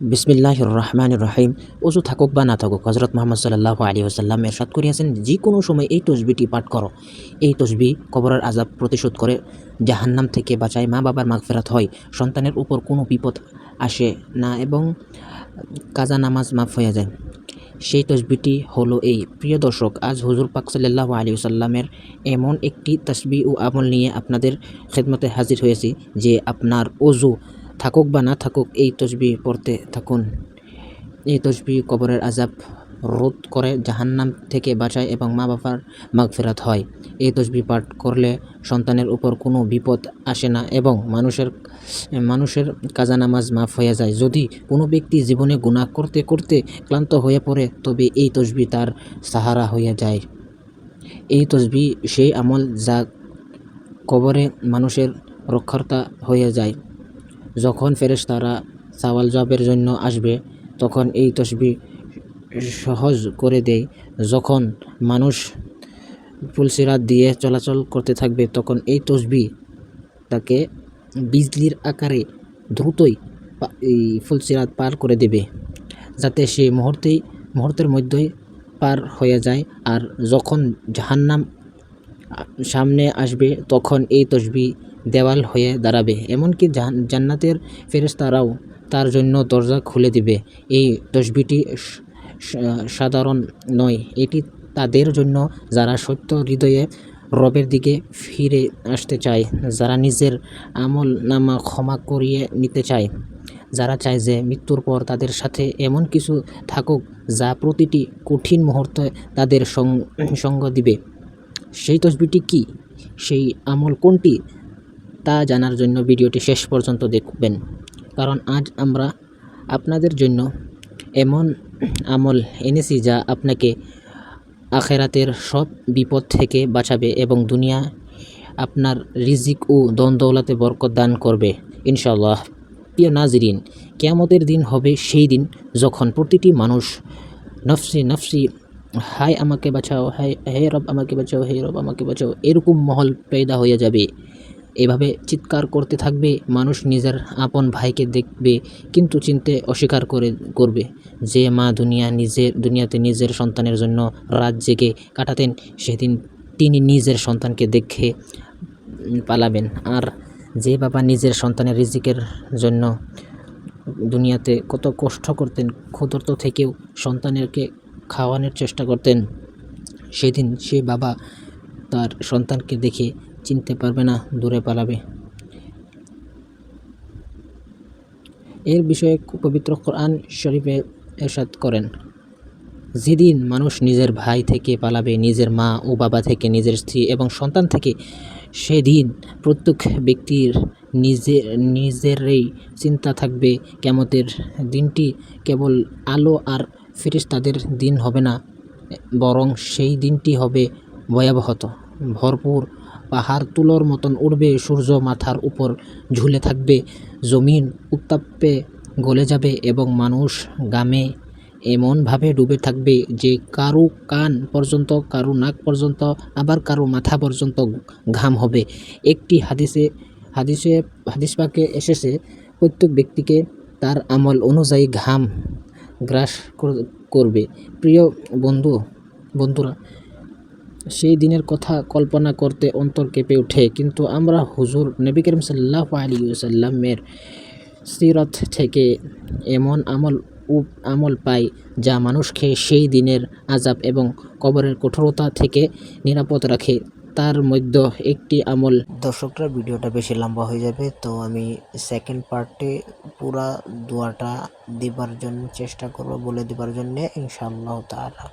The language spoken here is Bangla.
বিসমিল্লাহির রহমানির রহিম। ওযু থাকুক বা না থাকুক, হযরত মুহাম্মদ সাল্লাল্লাহু আলাইহি ওয়াসাল্লাম ইরশাদ করিয়াছেন, যে কোনো সময় এই তসবিহটি পাঠ করো। এই তসবিহ কবরের আযাব প্রতিশোধ করে, জাহান্নাম থেকে বাঁচায়, মা বাবার মাগফিরাত হয়, সন্তানের উপর কোনো বিপদ আসে না এবং কাজা নামাজ মাফ হয়ে যায়। সেই তসবিহটি হলো এই। প্রিয় দর্শক, আজ হুজুর পাক সাল্লাল্লাহু আলাইহি ওয়াসাল্লামের এমন একটি তসবিহ ও আমল নিয়ে আপনাদের খেদমতে হাজির হয়েছি যে আপনার ওযু থাকুক বা না থাকুক এই তসবিহ পড়তে থাকুন। এই তসবিহ কবরের আযাব রোধ করে, জাহান্নাম থেকে বাঁচায় এবং মা বাবার মাগফিরাত হয়। এই তসবিহ পাঠ করলে সন্তানের উপর কোনো বিপদ আসে না এবং মানুষের কাজা নামাজ মাফ হয়ে যায়। যদি কোনো ব্যক্তি জীবনে গুনাহ করতে করতে ক্লান্ত হয়ে পড়ে, তবে এই তসবিহ তার সাহারা হয়ে যায়। এই তসবিহ সেই আমল যা কবরে মানুষের রক্ষার্তা হয়ে যায়। যখন ফেরেশতারা সওয়াল জবাবের জন্য আসবে, তখন এই তসবিহ সহজ করে দেয়। যখন মানুষ পুলসিরাত দিয়ে চলাচল করতে থাকবে, তখন এই তসবিহ তাকে বিজলির আকারে দ্রুতই এই ফুলসিরাত পার করে দেবে, যাতে সে মুহূর্তের মধ্যেই পার হয়ে যায়। আর যখন জাহান্নাম সামনে আসবে, তখন এই তসবিহ দেওয়াল হয়ে দাঁড়াবে। এমনকি জান্নাতের ফেরেশতারাও তার জন্য দরজা খুলে দিবে। এই তসবিহটি সাধারণ নয়, এটি তাদের জন্য যারা সত্য হৃদয়ে রবের দিকে ফিরে আসতে চায়, যারা নিজের আমলনামা ক্ষমা করিয়ে নিতে চায়, যারা চায় যে মৃত্যুর পর তাদের সাথে এমন কিছু থাকুক যা প্রতিটি কঠিন মুহূর্তে তাদের সঙ্গ দিবে। সেই তসবিহটি কি, সেই আমল কোনটি, তা জানার জন্য ভিডিওটি শেষ পর্যন্ত দেখবেন, কারণ আজ আমরা আপনাদের জন্য এমন আমল এনেছি যা আপনাকে আখিরাতের সব বিপদ থেকে বাঁচাবে এবং দুনিয়া আপনার রিজিক ও ধন দৌলতে বরকত দান করবে ইনশাআল্লাহ। প্রিয় নাজরিন, কিয়ামতের দিন হবে সেই দিন যখন প্রতিটি মানুষ নফসি নফসি, হায় আমাকে বাঁচাও, হায় হে রব আমাকে বাঁচাও, হে রব আমাকে বাঁচাও, এরকম মহল পয়দা হয়ে যাবে। এভাবে চিৎকার করতে থাকবে। মানুষ নিজের আপন ভাইকে দেখবে, কিন্তু চিনতে অস্বীকার করবে। যে মা দুনিয়াতে নিজের সন্তানের জন্য রাত জেগে কাটাতেন, সেদিন তিনি নিজের সন্তানকে দেখে পালাবেন। আর যে বাবা নিজের সন্তানের রিজিকের জন্য দুনিয়াতে কত কষ্ট করতেন, ক্ষুধার্ত থেকেও সন্তানেরকে খাওয়ানোর চেষ্টা করতেন, সেদিন সে বাবা তার সন্তানকে দেখে চিনতে পারবে না, দূরে পালাবে। এর বিষয়ে পবিত্র কোরআন শরীফে ইরশাদ করেন, যেদিন মানুষ নিজের ভাই থেকে পালাবে, নিজের মা ও বাবা থেকে, নিজের স্ত্রী এবং সন্তান থেকে, সেদিন প্রত্যেক ব্যক্তির নিজেরই চিন্তা থাকবে। কিয়ামতের দিনটি কেবল আলো আর ফেরেশতাদের দিন হবে না, বরং সেই দিনটি হবে ভরপুর। পাহাড় তুলোর মতন উঠবে, সূর্য মাথার উপর ঝুলে থাকবে, জমিন উত্তাপে গলে যাবে এবং মানুষ ঘামে এমনভাবে ডুবে থাকবে যে কারো কান পর্যন্ত, কারো নাক পর্যন্ত, আবার কারো মাথা পর্যন্ত ঘাম হবে। একটি হাদিস পাকে এসেছে, প্রত্যেক ব্যক্তিকে তার আমল অনুযায়ী ঘাম গ্রাস করবে। প্রিয় বন্ধুরা, সেই দিনের কথা কল্পনা করতে অন্তর কেঁপে ওঠে। কিন্তু আমরা হুজুর নবী করিম সাল্লাল্লাহু আলাইহি ওয়াসাল্লামের সিরাত থেকে এমন আমল পাই যা মানুষকে সেই দিনের আযাব এবং কবরের কঠোরতা থেকে নিরাপদ রাখে। তার মধ্যে একটি আমল। দর্শকরা, ভিডিওটা বেশি লম্বা হয়ে যাবে, তো আমি সেকেন্ড পার্টে পুরা দোয়াটা দিবার জন্য চেষ্টা করব, বলে দিবার জন্য ইনশাআল্লাহ তাআলা।